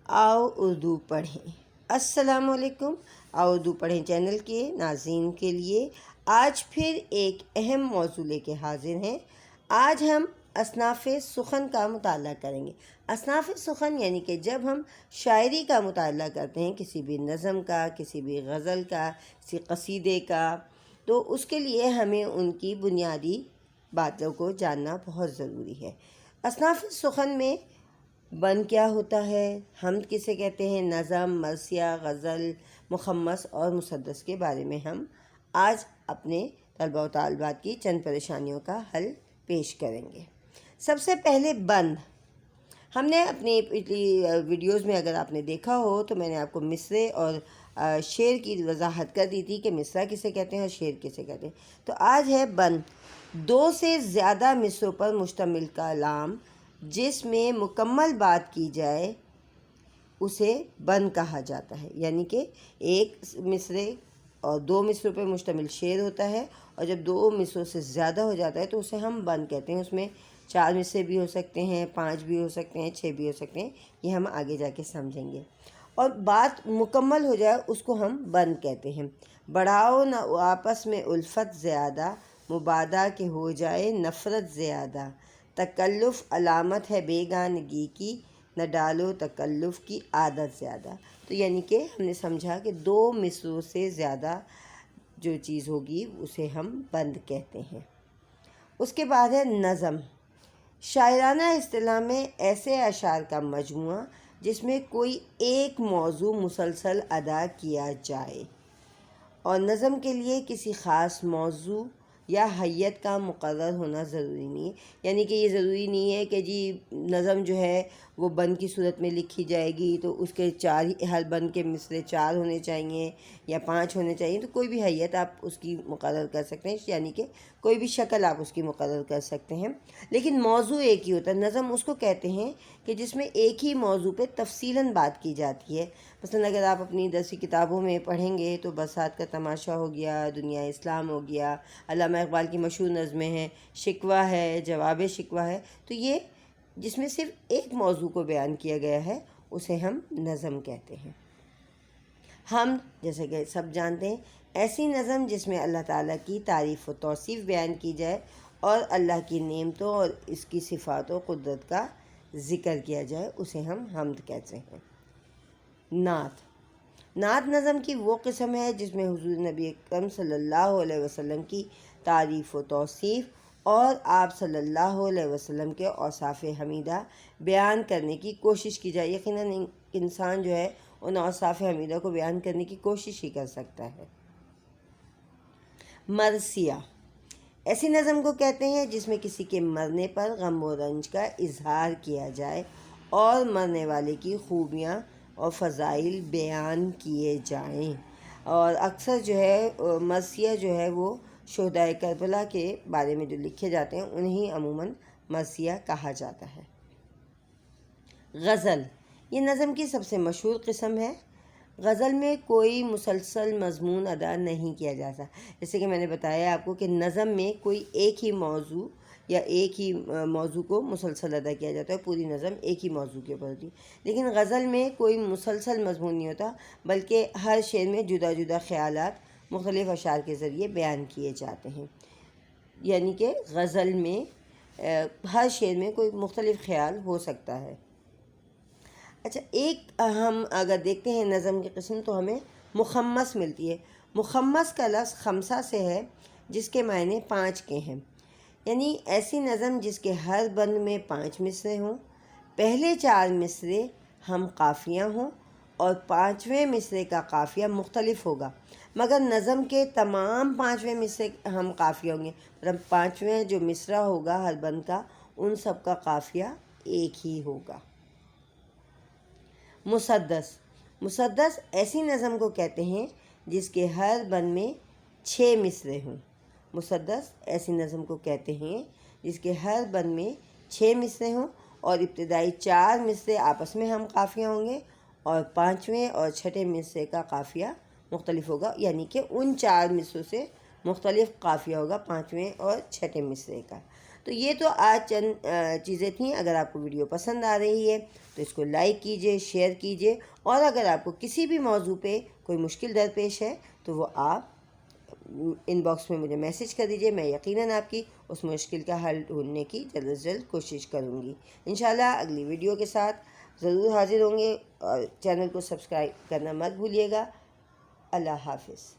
آؤ اردو پڑھیں۔ السلام علیکم۔ آؤ اردو پڑھیں چینل کے ناظرین کے لیے آج پھر ایک اہم موضوع لے کے حاضر ہیں۔ آج ہم اصناف سخن کا مطالعہ کریں گے۔ اصناف سخن یعنی کہ جب ہم شاعری کا مطالعہ کرتے ہیں، کسی بھی نظم کا، کسی بھی غزل کا، کسی قصیدے کا، تو اس کے لیے ہمیں ان کی بنیادی باتوں کو جاننا بہت ضروری ہے۔ اصناف سخن میں بند کیا ہوتا ہے، حمد کسے کہتے ہیں، نظم، مرثیہ، غزل، مخمس اور مسدس کے بارے میں ہم آج اپنے طلباء و طالبات کی چند پریشانیوں کا حل پیش کریں گے۔ سب سے پہلے بند۔ ہم نے اپنی پچھلی ویڈیوز میں اگر آپ نے دیکھا ہو تو میں نے آپ کو مصرع اور شعر کی وضاحت کر دی تھی کہ مصرع کسے کہتے ہیں اور شعر کسے کہتے ہیں۔ تو آج ہے بند۔ دو سے زیادہ مصرعوں پر مشتمل کلام جس میں مکمل بات کی جائے اسے بند کہا جاتا ہے۔ یعنی کہ ایک مصرع اور دو مصرعوں پر مشتمل شعر ہوتا ہے، اور جب دو مصرعوں سے زیادہ ہو جاتا ہے تو اسے ہم بند کہتے ہیں۔ اس میں 4 مصرعے بھی ہو سکتے ہیں، 5 بھی ہو سکتے ہیں، 6 بھی ہو سکتے ہیں، یہ ہم آگے جا کے سمجھیں گے۔ اور بات مکمل ہو جائے اس کو ہم بند کہتے ہیں۔ بڑھاؤ نہ آپس میں الفت زیادہ، مبادا کہ ہو جائے نفرت زیادہ، تکلف علامت ہے بیگانگی کی، نہ ڈالو تکلف کی عادت زیادہ۔ تو یعنی کہ ہم نے سمجھا کہ 2 مصرعوں سے زیادہ جو چیز ہوگی اسے ہم بند کہتے ہیں۔ اس کے بعد ہے نظم۔ شاعرانہ اصطلاح میں ایسے اشعار کا مجموعہ جس میں کوئی ایک موضوع مسلسل ادا کیا جائے، اور نظم کے لیے کسی خاص موضوع یا حیت کا مقرر ہونا ضروری نہیں ہے۔ یعنی کہ یہ ضروری نہیں ہے کہ جی نظم جو ہے وہ بند کی صورت میں لکھی جائے گی تو اس کے 4 ہر بند کے مصرعے 4 ہونے چاہیے یا 5 ہونے چاہیے۔ تو کوئی بھی حیت آپ اس کی مقرر کر سکتے ہیں، یعنی کہ کوئی بھی شکل آپ اس کی مقرر کر سکتے ہیں، لیکن موضوع ایک ہی ہوتا ہے۔ نظم اس کو کہتے ہیں کہ جس میں ایک ہی موضوع پہ تفصیلاً بات کی جاتی ہے۔ مثلا اگر آپ اپنی درسی کتابوں میں پڑھیں گے تو برسات کا تماشا ہو گیا، دنیا اسلام ہو گیا، علامہ اقبال کی مشہور نظمیں ہیں، شکوہ ہے، جواب شکوہ ہے، تو یہ جس میں صرف ایک موضوع کو بیان کیا گیا ہے اسے ہم نظم کہتے ہیں۔ حمد، جیسے کہ سب جانتے ہیں، ایسی نظم جس میں اللہ تعالیٰ کی تعریف و توصیف بیان کی جائے اور اللہ کی نعمتوں اور اس کی صفات و قدرت کا ذکر کیا جائے، اسے ہم حمد کہتے ہیں۔ نعت۔ نعت نظم کی وہ قسم ہے جس میں حضور نبی اکرم صلی اللہ علیہ وسلم کی تعریف و توصیف اور آپ صلی اللہ علیہ وسلم کے اوصاف حمیدہ بیان کرنے کی کوشش کی جائے۔ یقیناً انسان جو ہے ان اوصاف حمیدہ کو بیان کرنے کی کوشش ہی کر سکتا ہے۔ مرثیہ۔ ایسی نظم کو کہتے ہیں جس میں کسی کے مرنے پر غم و رنج کا اظہار کیا جائے اور مرنے والے کی خوبیاں اور فضائل بیان کیے جائیں، اور اکثر جو ہے مرثیہ جو ہے وہ شہدائے کربلا کے بارے میں جو لکھے جاتے ہیں انہیں عموماً مرثیہ کہا جاتا ہے۔ غزل۔ یہ نظم کی سب سے مشہور قسم ہے۔ غزل میں کوئی مسلسل مضمون ادا نہیں کیا جاتا، جیسے کہ میں نے بتایا آپ کو کہ نظم میں کوئی ایک ہی موضوع یا ایک ہی موضوع کو مسلسل ادا کیا جاتا ہے، پوری نظم ایک ہی موضوع کے اوپر ہوتی ہے۔ لیکن غزل میں کوئی مسلسل مضمون نہیں ہوتا، بلکہ ہر شعر میں جدا جدا خیالات مختلف اشعار کے ذریعے بیان کیے جاتے ہیں۔ یعنی کہ غزل میں ہر شعر میں کوئی مختلف خیال ہو سکتا ہے۔ اچھا، ایک ہم اگر دیکھتے ہیں نظم کی قسم تو ہمیں مخمس ملتی ہے۔ مخمس کا لفظ خمسہ سے ہے جس کے معنی 5 کے ہیں، یعنی ایسی نظم جس کے ہر بند میں 5 مصرعے ہوں، پہلے 4 مصرعے ہم قافیہ ہوں اور 5ویں مصرعے کا قافیہ مختلف ہوگا، مگر نظم کے تمام 5ویں مصرعے ہم قافیہ ہوں گے، مطلب 5ویں جو مصرعہ ہوگا ہر بند کا ان سب کا قافیہ ایک ہی ہوگا۔ مسدس۔ مسدس ایسی نظم کو کہتے ہیں جس کے ہر بند میں 6 مصرعے ہوں۔ مسدس ایسی نظم کو کہتے ہیں جس کے ہر بند میں 6 مصرعے ہوں اور ابتدائی 4 مصرعے آپس میں ہم قافیہ ہوں گے اور 5ویں اور 6ٹھے مصرعے کا قافیہ مختلف ہوگا، یعنی کہ ان 4 مصرعوں سے مختلف قافیہ ہوگا 5ویں اور 6ٹھے مصرعے کا۔ تو یہ تو آج چند چیزیں تھیں. اگر آپ کو ویڈیو پسند آ رہی ہے تو اس کو لائک کیجئے، شیئر کیجئے، اور اگر آپ کو کسی بھی موضوع پہ کوئی مشکل درپیش ہے تو وہ آپ ان باکس میں مجھے میسج کر دیجئے. میں یقیناً آپ کی اس مشکل کا حل ڈھونڈنے کی جلد از جلد کوشش کروں گی. انشاءاللہ اگلی ویڈیو کے ساتھ ضرور حاضر ہوں گے، اور چینل کو سبسکرائب کرنا مت بھولیے گا. اللہ حافظ.